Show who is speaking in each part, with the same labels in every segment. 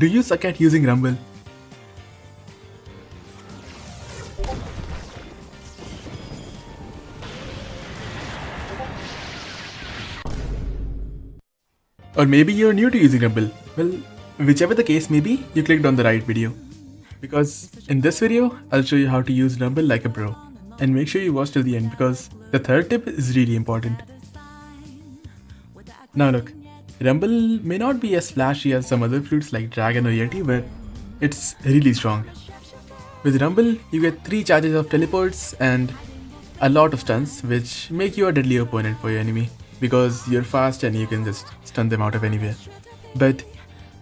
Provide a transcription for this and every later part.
Speaker 1: Do you suck at using Rumble? Or maybe you're new to using Rumble. Well, whichever the case may be, you clicked on the right video. Because in this video, I'll show you how to use Rumble like a pro. And make sure you watch till the end because the third tip is really important. Now look, Rumble may not be as flashy as some other fruits like Dragon or Yeti, but it's really strong. With Rumble, you get 3 charges of teleports and a lot of stuns, which make you a deadly opponent for your enemy because you're fast and you can just stun them out of anywhere. But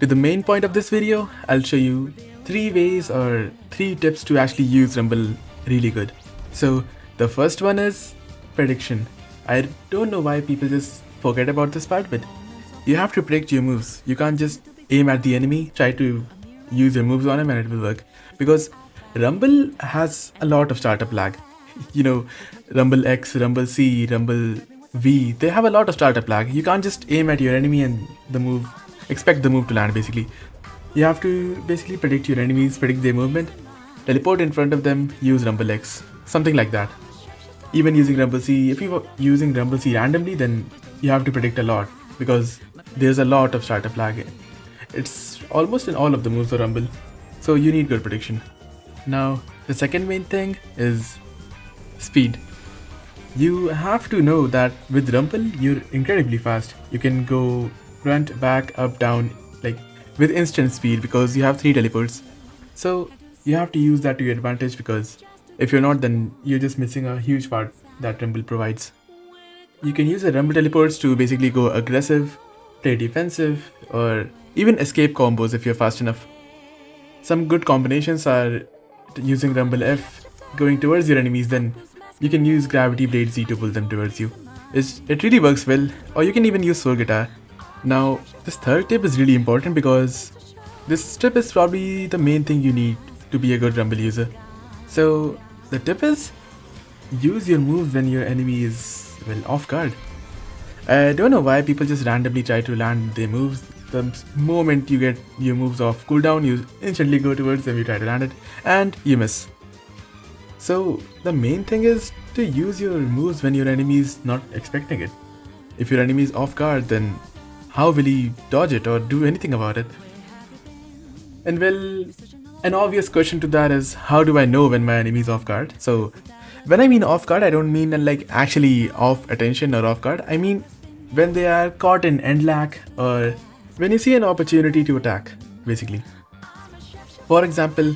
Speaker 1: to the main point of this video, I'll show you 3 ways or 3 tips to actually use Rumble really good. So the first one is prediction. I don't know why people just forget about this part, but you have to predict your moves. You can't just aim at the enemy, try to use your moves on him and it will work. Because Rumble has a lot of startup lag. You know, Rumble X, Rumble C, Rumble V, they have a lot of startup lag. You can't just aim at your enemy and expect the move to land basically. You have to basically predict your enemies, predict their movement, teleport in front of them, use Rumble X, something like that. Even using Rumble C, if you're using Rumble C randomly, then you have to predict a lot because there's a lot of startup lag. It's almost in all of the moves of Rumble, so you need good prediction. Now, the second main thing is speed. You have to know that with Rumble, you're incredibly fast. You can go front, back, up, down, like with instant speed because you have 3 teleports. So you have to use that to your advantage because if you're not, then you're just missing a huge part that Rumble provides. You can use the Rumble teleports to basically go aggressive, play defensive, or even escape combos if you're fast enough. Some good combinations are using Rumble F, going towards your enemies, then you can use Gravity Blade Z to pull them towards you. It really works well, or you can even use Soul Guitar. Now, this third tip is really important because this tip is probably the main thing you need to be a good Rumble user. So, the tip is, use your moves when your enemy is, well, off guard. I don't know why people just randomly try to land their moves. The moment you get your moves off cooldown, you instantly go towards them, you try to land it, and you miss. So the main thing is to use your moves when your enemy is not expecting it. If your enemy is off guard, then how will he dodge it or do anything about it? And well, an obvious question to that is, how do I know when my enemy is off guard? So when I mean off guard, I don't mean like actually off attention or off guard. I mean when they are caught in end lag or when you see an opportunity to attack, basically. For example,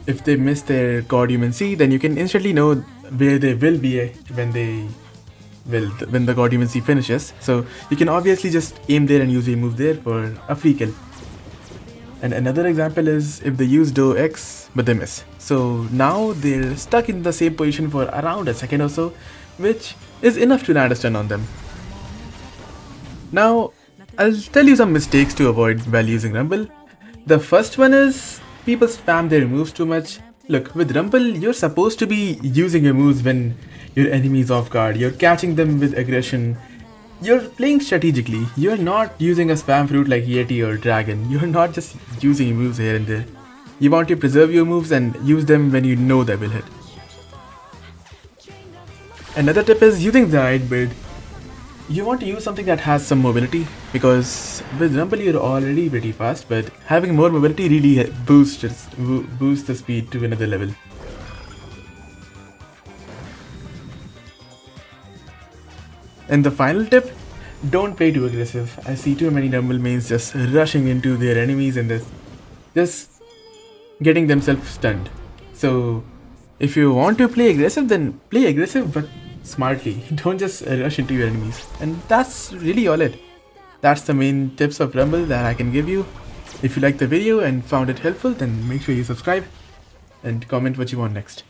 Speaker 1: if they miss their God Human C, then you can instantly know where they will be when the God Human C finishes. So you can obviously just aim there and use a move there for a free kill. And another example is if they use Do X but they miss. So now they're stuck in the same position for around a second or so, which is enough to land a stun on them. Now, I'll tell you some mistakes to avoid while using Rumble. The first one is people spam their moves too much. Look, with Rumble, you're supposed to be using your moves when your enemy is off guard. You're catching them with aggression. You're playing strategically. You're not using a spam fruit like Yeti or Dragon. You're not just using your moves here and there. You want to preserve your moves and use them when you know they will hit. Another tip is using the right build. You want to use something that has some mobility because with Rumble you're already pretty fast, but having more mobility really boosts the speed to another level. And the final tip, don't play too aggressive. I see too many Rumble mains just rushing into their enemies and just getting themselves stunned. So if you want to play aggressive, then play aggressive but smartly. Don't just rush into your enemies. And that's really all it. That's the main tips of Rumble that I can give you. If you liked the video and found it helpful, then make sure you subscribe and comment what you want next.